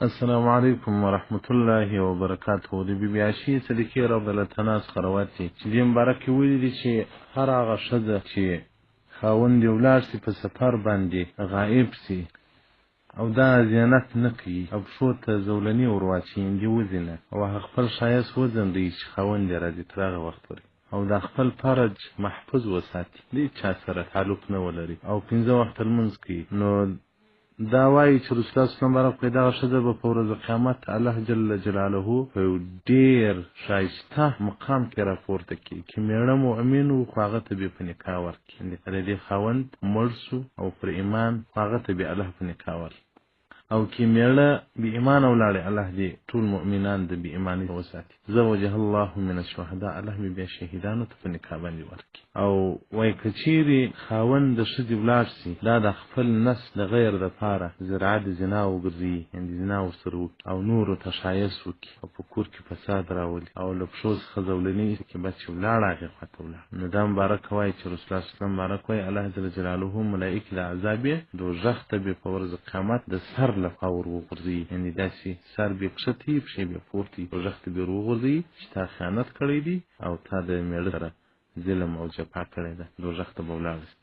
السلام علیکم ورحمت الله وبرکاته. د بی بی عائشې صدیقې رضی الله عنها څخه روایت دی چې دې مبارک کې ویلي دي چې هر هغه ښځه چې خاوند یې ولاړ سي په سفر باندې غائب سي او دا زیانت نه کوي او پښو ته زولنې ور واچوي وځینه او هغه خپل ښایست وځنډوي چې خاوند یې راځي تر هغه وخت پورې او دا خپل فرج محفوظ وساتي، د چا سره تعلق نه ولري او 15 وخت لمونځ کوي. نو دا وایي چې رسول الله صلی الله علیه وسلم دغه ښځه به په ورځ قیامت الله جل جلاله په یو ډېر ښایسته مقام کې راپورته کړي چې مېړه مؤمن و خو هغه ته به په نکاح ورکړي، د دې خاوند مړ سو او پر ایمان هغه ته به الله په نکاح ورکړي، او چې مېړه بې ایمانه ولاړې الله دې ټول مؤمنان د بې ایمانۍ وساتي. زوجها الله من الشهداء، الله مې بیا شهیدانو ته په نکاح باندې ورکړي. او وایي که چیرې خاوند د ښځې ولاړ سي دا د خپل نس د غیر دپاره ذریعه د زنا وګرځي، یعنې زنا ورسره وکړي او نورو ته ښایست وکړي او په کور کې فساد راولي او له پښو څخه زولنې ایستي بس چې ولاړ هغې خواته ولاړ. نو دا مبارک وایي چې رسول الله صلی الله علیه وسلم مبارک وایي الله جل جلاله ملایکې د عذاب یې دوزخ ته به په ورځ قیامت د سر له خوا ور وغورځوي، یعنې داسې سر به کښته وي پښې به پورته وي، دوزخ ته به ور وغورځوي چې تا خیانت کړی دی او تا د مېړه سره ظلم او جفا کړی ده، دوزخ ته به ولاړ شي.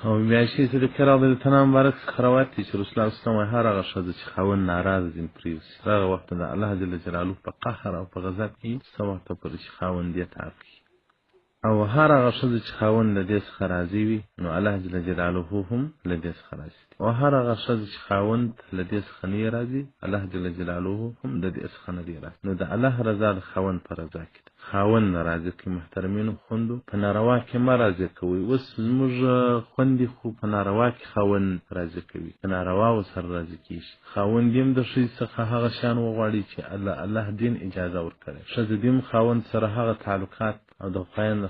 او بیا عائشې صدیقې رضی الله عنها مبارک څخه روایت دی چې رسول الله صلی الله علیه وسلم هر هغه ښځه چې خاوند ناراض ځینې پرېوځي هغه وخت د الله جل جلاله په قهر او په غضب کې څه وخته پورې چې خاوند یې تعاق کړي، او هر هغه ښځه چې خاوند له دې څخه راضي وي نو الله جل جلاله هم له دې څخه راضي دی، او هر هغه ښځه چې خاوند له دې څخه نه راضي الله جل جلاله هم د دې څخه نه دی راضي. نو د الله رضا د خاوند په رضا کې ده. خاوند ناراضي کوي محترمینو خوندو په ناروا کې مه راضي کوئ. اوس زموږ خوندې خو په ناروا کې خاوند راضي کوي، په ناروا ورسره راضي کېږي. خاوند دې هم د ښځې څخه هغه شیان وغواړي چې الله دین اجازه ورکړی، ښځه دې هم خاوند سره هغه تعلقات او د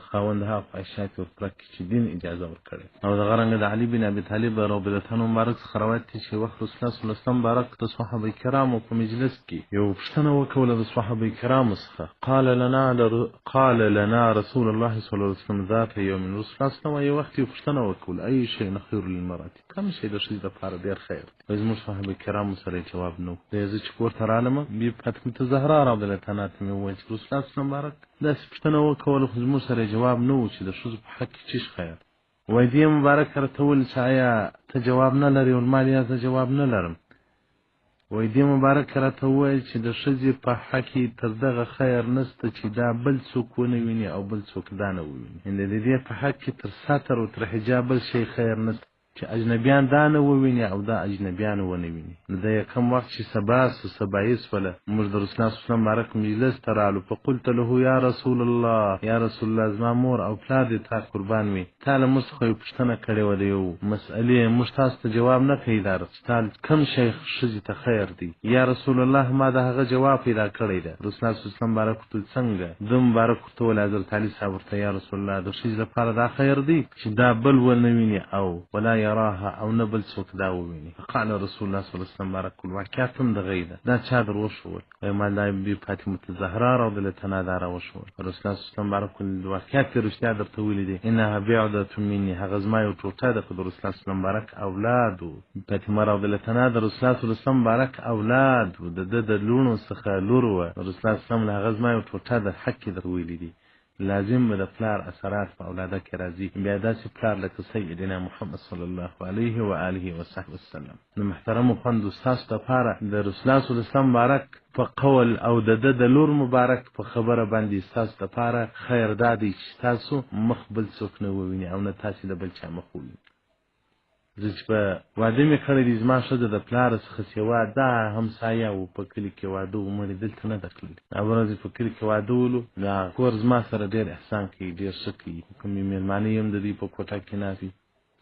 خاوند هغه خواهشات ورپوره کړي چې دین اجازه ورکړی. او دغه رنګه د علي بن ابي طالب رضی الله عنه مبارک څخه روایت دی چې وخت رسول الله صلی الله علیه وسلم مبارک د صحابه کرامو په مجلس کې یو پوښتنه وکوله د صحابه کرامو څخه، قال لنا رسول الله صلی الله علیه وسلم ذات یوم، رسول الله صلی الله علیه وسلم یو وخت یو پوښتنه وکوله ای شی خیر للمرأة، کوم شی د ښځې لپاره ډېر خیر دی؟ زموږ صحابه کرامو سره جواب نه و. زه چې کور ته رالم بیا فاطمه زهرا رضی الله عنها ته مې وویل چې رسول الله صلی الله علیه وسلم مبارک داسې پوښتنه وکوله خو زموږ سره جواب نه و چې د ښځو په حق کې څه خیر. وایي دې مبارک راته وویل چې آیا ته جواب نه لرې؟ ویل ما زه جواب نه لرم. وایي دې مبارک راته وویل چې د ښځې په حق کې تر دغه خیر نشته چې دا بل څوک ونه ویني او بل څوک دا نه وویني، یعنې د دې په حق کې تر ستر او تر حجاب بل شی خیر نشته چې اجنبیان دا نه وویني او دا اجنبیان ونه ویني. نو د یکم وخت چې سبا سوله موږ د رسول الله صلی الله علیه وسلم مبارک مجلس ته رالو، فقلت له یا رسول الله، یا رسول الله زما مور او پلار دې تا قربان وي، تا له موږ څخه یو پوښتنه کړې وه د یو مسئلې، موږ تاسو ته جواب نه کوي دا ستا کوم شی ښځې ته خیر دی؟ یا رسول الله ما د هغه جواب پیدا کړی ده. رسول الله صلی الله علیه وسلم مبارک ورته څنګه؟ ده مبارک ورته وویل حضرت علي صاحب ورته یا رسول الله د ښځې لپاره دا خیر دی چې دا بل ونه ویني او ولا یراها او نه بل څوک دا وویني. فقال رسول الله صلی الله علیه وسلم مبارک الواقعات هم دغه ده، دا چا در وښول؟ وایي ما دا بي فاطمه الزهرا رضی الله عنها دا راوښول. رسول الله صلی الله علیه وسلم مبارک الواقعات یې رښتیا درته ویلي دي، انها بعدة مني، هغه زما یو ټوټه ده په د رسول الله صلی الله علیه وسلم مبارک اولاد و. فاطمه رضی الله عنها د رسول الله صلی الله علیه وسلم مبارک اولاد و، د ده د لوڼو څخه لور وه. رسول الله صلی الله علیه وسلم هغه زما یو ټوټه ده، حق یې در ویلي دي. لازم به د پلار اثرات په اولاده کې راځي، بیا داسې پلار لکه سیدنا محمد صلی الله علیه و آله وصحبه وسلم. نو محترمو خویندو ستاسو دپاره د رسول الله صلی الله علیه وسلم مبارک په قول او د ده د لور مبارک په خبره باندې ستاسو دپاره خیر دا دی چې تاسو مخ بل څوک نه وویني او نه تاسې د بل چا مخ وویني. زه چې په واده مې کړی دی زما ښځه د پلاره څخه سوا دا همسایه و په کلي کې واده و، مړې دلته نه ده تللې. اوله ورځ په کلي کې واده ولو، دا کور زما سره ډېر احسان کوي، ډېر ښه کوي. کوم یې مېلمانه هم د دوی په کوټه کې ناست وي،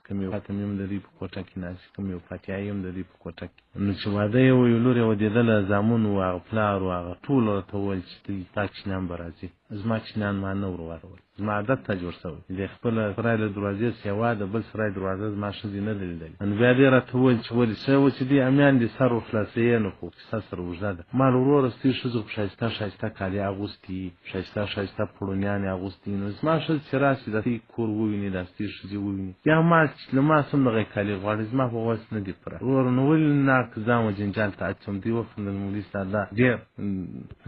کوم یو فاطمه هم د دوی په کوټه کې ناست وي، کوم یو فاتحه هم د دوی په کوټه کې. نو چې واده یې و یو لور یې ودېدله، زامن و هغه پلار و هغه ټول راته وویل چې تا چینان به راځي. زما چینان ما نه ور ورول، زما عادت ته جوړ شوی د خپل سرای له دروازې سیوا د بل سرای دروازه زما ښځې نه لیدلې نو بیا دې راته وویل چې ولې څه و چې دې امیان دې سر وخلاصوي نو خو کیسه سره اوږده ده ما له وروره ستې ښځو په ښایسته ښایسته کالي اغوستي ښایسته ښایسته پړونیانې اغوستي نو زما ښځې چې راشي د دې کور وویني دا ستې ښځې وویني بیا ما له ما څه هم دغه کالي غواړي زما په وس نه دي پوره وروره نو ولې ناک ځان و جنجال ته اچوم دې وخندل مولوي صاحب دا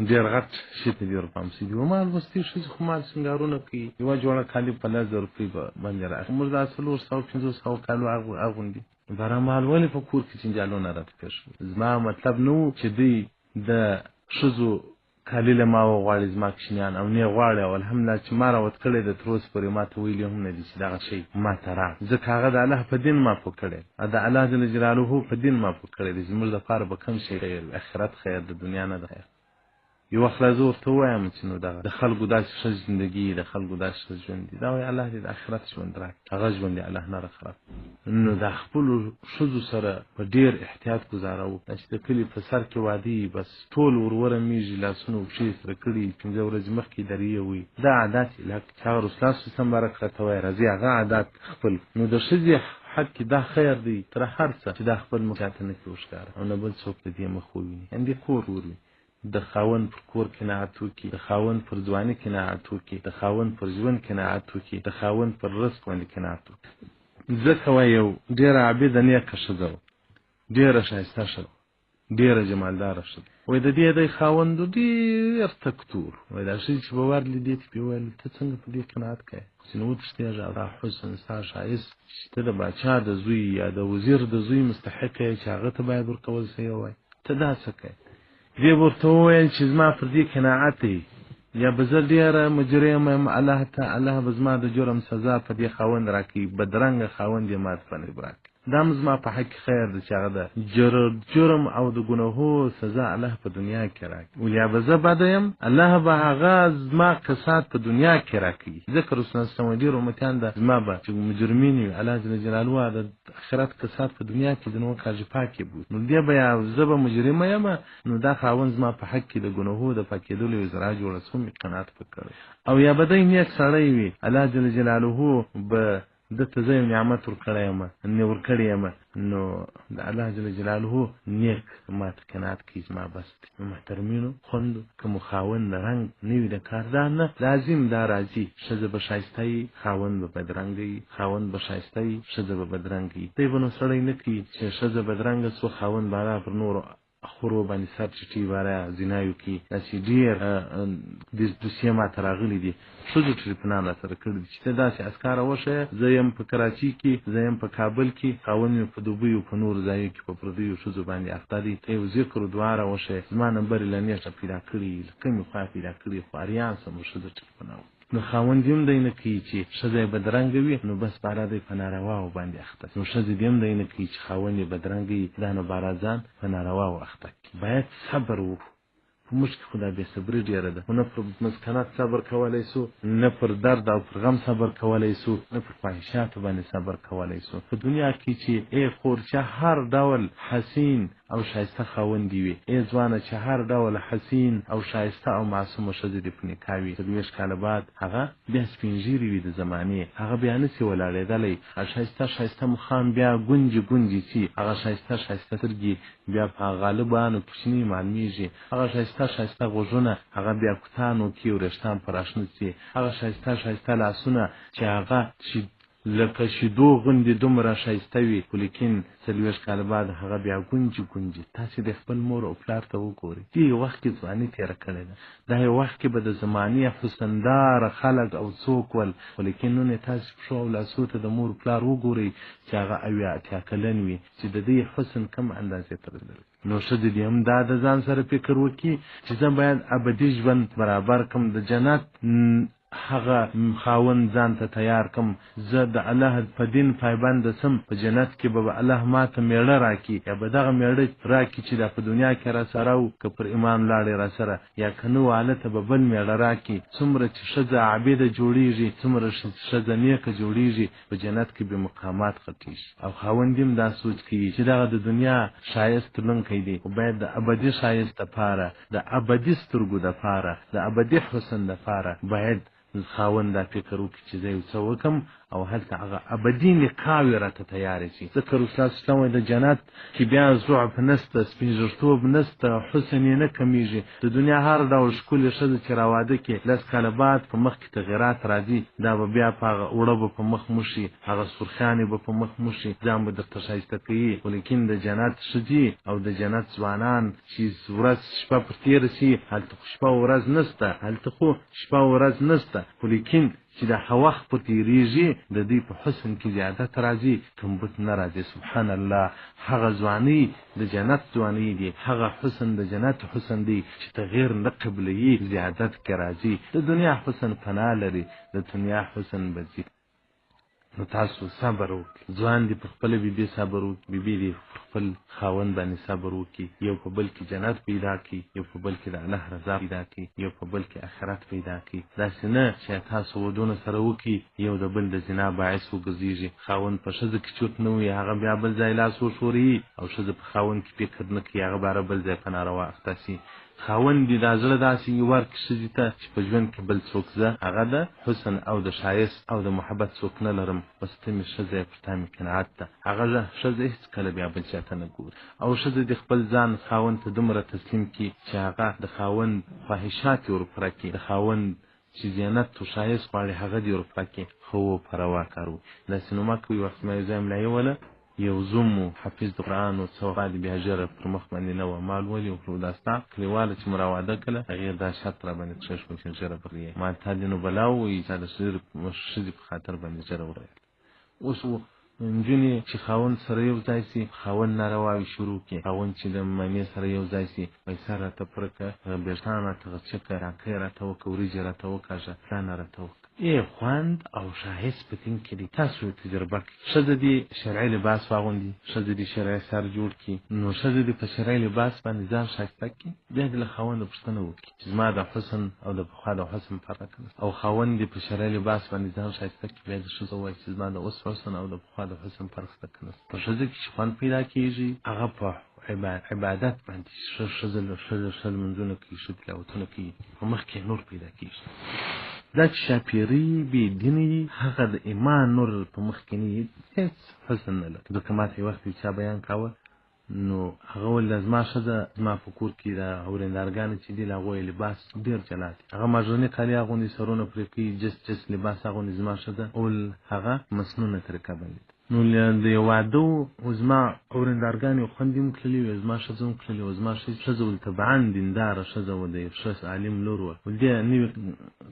ډېر غټ شي ته دې ورپام شي دي ما ستې ښځې خو ما سینګارونه کوي یوه جوړه کالي په 1000 روپۍ باندې راځي موږ دا 400-500 کالو اغوندي بهرحال ولې په کور کې جنجالونه راته پېښ زما مطلب نه و چې دوی د ښځو کالي له ما وغواړي زما کوچنیان او نه غواړي او الحمدلله چې ما راوت کړی د تر اوسه پورې ما ته ویلي هم نه دي چې دغه شی ما ته راغی ځکه هغه د الله په دین ما پوه کړی د الله جل جلاله په دین ما پوه کړی دی زموږ دپاره به کوم شی خیر آخرت خیر د دنیا نه ده خیر یو وخت لا زه ورته ووایم چې نو دغه د خلکو داسې ښه زندګي د خلکو داسې ښه ژوند دي دا وایي الله دې د آخرت ژوند راکړي هغه ژوند دې الله نه راخراب نو د خپلو ښځو سره په ډېر احتیاط ګزاره وکړه چې د کلي په سر کې واده وي بس ټول ورمیږي لاسونه او پښې سره کړي 5 ورځې مخکې درې وي دا عادات لکه چې هغه رسول الله صلی الله علیه وسلم بارک راته وایي راځي هغه عادات خپل نو د ښځې حق کې دا خیر دی تر هر څه چې دا خپل مکاته نه کړي وښکاره او نه بل څوک د دې مخ وویني یعنې کور وروي د خاوند پر کور قناعت وکړي د خاوند پر ځواني قناعت وکړي د خاوند پر ژوند قناعت وکړي د خاوند پر رزق باندې قناعت وکړي ځکه وایي یو ډېره عابده نیکه ښځه وه ډېره ښایسته ښځه ډېره جمالداره ښځه وایي د دې دی خاوند ډېر تکتور وایي دا ښځې چې به ورلې دې ته پې ویل ته څنګه په دې قناعت کوې چې نو وتښتېږه دا حسن ستا ښایست چې ته د باچا د زوی یا د وزیر د زوی مستحق یې چې هغه ته باید ورکول شوی وای ته دا څه کوې دې ورته وویل چې زما پر دې قناعت دی یا به زه ډېره مجرم یم الله به زما د جرم سزا په دې خاوند راکړي بدرنګه خاوند یې ما ته په نصیب راکړي دا هم زما په حق خیر دی چې هغه د جرم او د ګناهو سزا الله په دنیا کې راکړي او یا به زه بده یم الله به هغه زما کسات په دنیا کې راکړي ځکه رسول الله صلی الله علیه وسلم ډېر امتیان ده زما به چې مجرمین وي الله جل جلاله د آخرت کسات په دنیا کې د نو کاږي پاکې بوت نو دې به زه به مجرمه یم نو دا خاوند زما په حق کې د ګناهو د پاکېدلو یو ذرا جوړه څوم قناعت وکړي او یا به دی نیک سړی وي الله جل جلاله به دته زه یو نعمت ورکړی یم ورکړی یم نو د الله جل جلاله نیک ما ته قناعت کوي زما بس نو محترمینو خوندو که مو خاوند د رنګ نه وي د کاردار نه لازم دا راځي ښځه به ښایسته وي خاوند به بدرنګه وي خاوند به ښایسته وي ښځه به بدرنګه وي دی به نو سړی نه کوي چې ښځه بدرنګه څو خاوند باره پر نورو خورو باندې سر چټي باره زینایو کې داسې ډېر دوسیه ما ته راغلي دي ښځو ټریپنان را سره کړي دي چې ته داسې اسکاره وښیه زه یم په کراچي کې زه یم په کابل کې خاوند مې په دوبۍ او په نورو ځایو کې په پردیو ښځو باندې اخته دي ته یو ذکر و دعا را وښیه زما نمبر یې له نیټه پیدا کړي له کومې خوا پیدا کړي خو اریان سم ښځه ټریپنه نو خاوند دې هم دی نه کوي چې ښځه یې بدرنګه وي نو بس باره دی په نارواو باندې اخته نو ښځې دې هم دی نه کوي چې خاوند یې بدرنګه وي دا نو باره ځان په نارواو اخته کړي باید صبر وکړو په موږ کې خو دا بې صبري ډېره ده نه پر مسکنات صبر کولی سو نه پر درد او پر غم صبر کولی سو نه پر فاحشاتو باندې صبر کولی سو په دنیا کې چې ای خور چې هر ډول حسین او شایسته خاوند دی وي ای ځوانه چې هر ډول حسین او شایسته او معصومه ښځه دې په نکاح وي 30 کاله بعد هغه بیا سپین ږیرې وي د زمانې هغه بیا نسي ولاړېدلی ښایسته ښایسته مخان بیا ګونجې سي هغه ښایسته سترګې بیا په غالبانو کوچني معلومیږي هغه ښایسته غوږونه هغه بیا کوتانو کې وریښتان په راشنه سي هغه ښایسته لاسونه چې هغه لکه شیدو غوندې دومره ښایسته وي خو لیکن 40 کاله بعد هغه بیا ګونجې تاسې د خپل مور او پلار ته وګورئ دې یو وخت کې ځواني تېره کړې ده دا یو وخت کې به د زمانې حسنداره خلک او څوک ول خو لیکن نن یې تاسې پښو او لاسو ته د مور پلار وګورئ چې هغه 80 کلن وي چې د دې حسن کم اندازې ته رسېدلی نو ښځې دې هم دا د ځان سره فکر وکړي چې زه باید ابدي ژوند برابر کړم د جنت هغه خاوند ځان ته تیار کم زه د الله په دین پایبند سم په جنت کې به الله ما ته میړه راکړي یا به دغه میړه راکړي چې دا په دنیا کې را سره او که پر ایمان لاړې را سره یا که نه واله ته به بل میړه راکړي څومره چې ښځه عابده جوړېږي څومره ښځه نیکه جوړېږي په جنت کې به مقامات خطیږي او خاوند هم دا سوچ کوي چې دغه د دنیا ښایست تلونکی دی خو باید د ابدي ښایست دپاره د ابدي سترګو دپاره د ابدي حسن دپاره باید خاوند دا فکر وکړي چې زه یو څه وکړم او هلته هغه ابدي نقاوې راته تیارې شي. ځکه رسول الله صلی الله علیه وسلم وایي د جنت کې بیا ضعف نسته، سپین ږیرتوب نسته، حسن یې نه کمیږي. د دنیا هر ډول ښکلې ښځه چې را واده کې 10 کاله بعد په مخ کې تغیرات راځي، دا به بیا په هغه اوړه به په مخ موشي، هغه سرخیانې به په مخ موشي، ځان به درته ښایسته کوي. ولیکن د جنت ښځې او د جنت ځوانان چې ورځ شپه پر تېره شي، هلته خو شپه ورځ نسته، هلته خو شپه ورځ نسته، ولیکن چې د وخت په تیریږي د دې په حسن کې زیادت راځي، کمبود نه راځي. سبحان الله، هغه ځواني د جنت ځواني دی، هغه حسن د جنت حسن دی چې تغییر نه قبلوي، زیادت کې راځي. د دنیا حسن پناه لري، د دنیا حسن بځي. نو تاسو صبر وکړئ، ځوان دي په خپل بیبي صبر وکړي، بیبي دي په خپل خاوند باندې صبر وکړي، یو په بل کې جنت پیدا کړي، یو په بل کې د الله رضا پیدا کړي، یو په بل کې آخرت پیدا کړي. داسې نه چې تاسو ودونه سره وکړي، یو د بل د زنا باعث وګرځېږي. خاوند په ښځه کې چوت نه وي، هغه بیا بل ځای لاس وښوري، او ښځه په خاوند کې فکر نه کوي، هغه باره بل ځای په ناروا اخته شي. خاوند دې دا زړه داسې ورکړي ښځې ته چې په ژوند کې بل څوک زه هغه د حسن او د ښایست او د محبت څوک نه لرم، بس ته مې ښځه یې، پر تا مې قناعت ده. هغه ښځه هېڅکله بیا بل چا ته نه ګوري. او ښځه دې خپل ځان خاوند ته دومره تسلیم کړي چې هغه د خاوند خواهشات یې ورپوره کړي، د خاوند چې زینت او ښایست غواړي هغه دې ورپوره کړي، خو پروا کار وي. داسې نو مه کوئ. وخت مې یو ځای ملایي وله، یو زوم و حفظ د قرآن و څه وخت بیا ژره پر مخ باندې نه وه، ما لولي وکړو دا ستا کلیواله چې مو را واده کړله، هغې دا شرط را باندې کښېښود چې ژره پر یې ما تا دې نو بلا ووایي چا د ښځې په خاطر باندې ژره وویل. اوس نجونې چې خاوند سره یو ځای شي، خاوند نارواوې شروع کړي، خاوند چې د مېمې سره یو ځای شي، پیسه راته پوره کړه، بېټان راته غچکه، راکۍ راته وکړه، وریجې راته وکاږه، پلانه راته وکړه. خوند او ښایست په دین کې دی. تاسو تجربه کړئ. ښځه دې شرعي لباس واغوندي، ښځه دې شرعي سر جوړ کړي، نو ښځه دې په شرعي لباس باندې ځان ښایسته کړي، بیا دې له خاونده پوښتنه وکړي چې زما د حسن او د پخوا د حسن فرق نشته. او خاوند دې په شرعي لباس باندې ځان ښایسته کړي، بیا دې ښځه ووایي چې زما د اوس حسن او د پخوا د حسن فرق شته که نشته. په ښځه کې چې خوند پیدا کېږي، هغه په عبادت باندې ښځه لمونځونه کوي، ښه تلاوتونه کوي، په مخ کې نور پیدا کېږي. دا چې شاپیري بې دینه وي، هغه د ایمان نور په مخ کې نه وي، هېڅ حسن نه لري. ځکه ما ته یو وخت یو چا بیان کاوه، نو هغه ویل زما ښځه زما په کور کې د اورېندارګانې چې دي له هغو یې لباس ډېر جلا دی، هغه ماژرني کالي اغوندي، سرونه پرې کوي، جس لباس اغوندي. زما ښځه اول هغه مسنونه طریقه باندې نو د یو واده و، زما اورېندارګانې او خویندې هم تللې وې، زما ښځه هم تللې وه. زما ښځه ول طبعا دینداره ښځه وه، د یو ښه عالم لور وه. ول دې نوي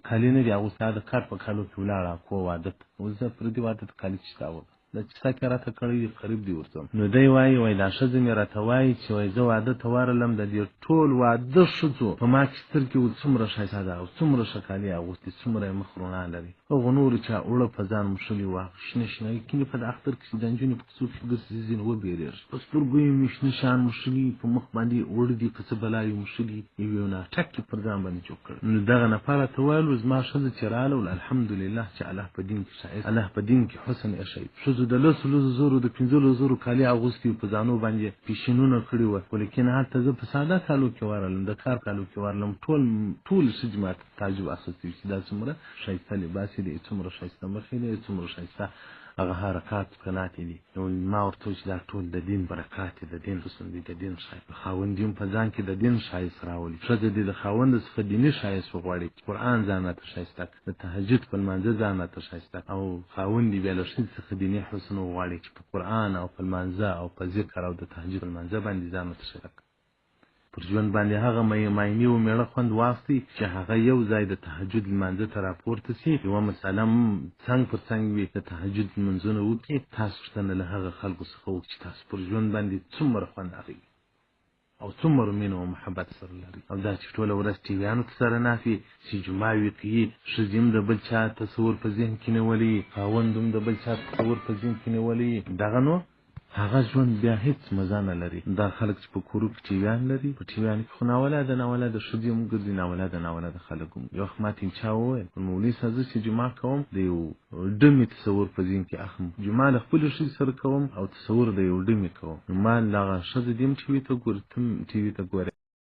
کالي نه دي اغوستي، د کار په کالو کې ولاړه کور واده ته. ول زه پر دې واده ته کالي چې تا دا چې ساکه راته کړی دی قریب دی ورته. نو دی وایي دا ښځه مې راته وایي چې وایي زه واده ته ورغلم، د دې ټول واده ښځو په ما کې سترګې ول څومره ښایسته ده او څومره ښه کالي اغوستي، څومره یې مخ روڼا لري. هغو نورو چا اوړه په ځان موښلي وه، شنه شنه کینې په د اختر کې چې د نجونې په کوڅو کې ګرځي ځینې وبېرېږي، په سترګو یې مې شنه شیان موښلي، په مخ باندې اوړه دي په څه بلا یې موښلي، یو ناټک یې پر ځان باندې جوړ کړی. نو دغه نفر راته ویل زما ښځه چې راغله ول الحمدلله چې الله په دین کې ښایست، الله په دین کې حسن ایښی. ښځو د 10,000 د 15,000 کالي اغوستي په ځانو باندې پیشنونه کړي وه، ولیکن هلته زه په ساده کالو کې ورغلم، د کار کالو کې ورغلم، ټول ښځې ماته تعجب اخیستی چې دا څومره ښایسته لباس دی، څومره ښایسته مخې دی، څومره ښایسته هغه حرکات قناعتې دي. نو ما ورته وویل چې دا ټول د دین برکات دی، د دین حسن دی، د دین ښایست. خاوند هم په ځان کې د دین ښایست راولي. ښځه دې د خاوند څخه دیني ښایست وغواړي، قرآن ځان راته ښایسته کړه، د تهجد په لمانځه ځان راته ښایسته کړه، او خاوند دې بیا له ښځې څخه دیني حسن وغواړي چې په قرآن او په لمانځه او په ذکر او د تهجد په لمانځه باندې ځان راته ښایسته کړه. پر ژوند باندې هغه ماینې و میړه خوند واخلي چې هغه یو ځای د تهجد لمانځه ته راپورته سي، یوه مسله څنګ پر څنګ وي، د تهجد لمونځونه وکړي. تاسو پوښتنه له هغه خلکو څخه وکړئ چې تاسو پر ژوند باندې څومره خوند اخلئ او څومره مینه او محبت سره لري. او دا چې ټوله ورځ ټیویانو ته سره ناستې چې جمعاوې کوي، ښځې هم د بل چا تصور په ذهن کې نیولي، خاوند هم د بل چا تصور په ذهن کې نیولي، دغه نو هغه ژوند بیا هیڅ مزه نه لري. دا خلک چې په کورو کې ټیویان لري، په ټیویانو کې خو ناولاده ښځې هم ګرځي، ناولاده خلک هم. یو وخت ماته چا وویل مولوي صاحب زه چې جمعه کوم د یو ډمې تصور په ذهن کې اخلم، جمعه له خپلې ښځې سره کوم او تصور د یو ډمې کوم. نو ما دغه ښځه دې هم ټي وي ته ګوري، ته هم ټي وي ته ګورې.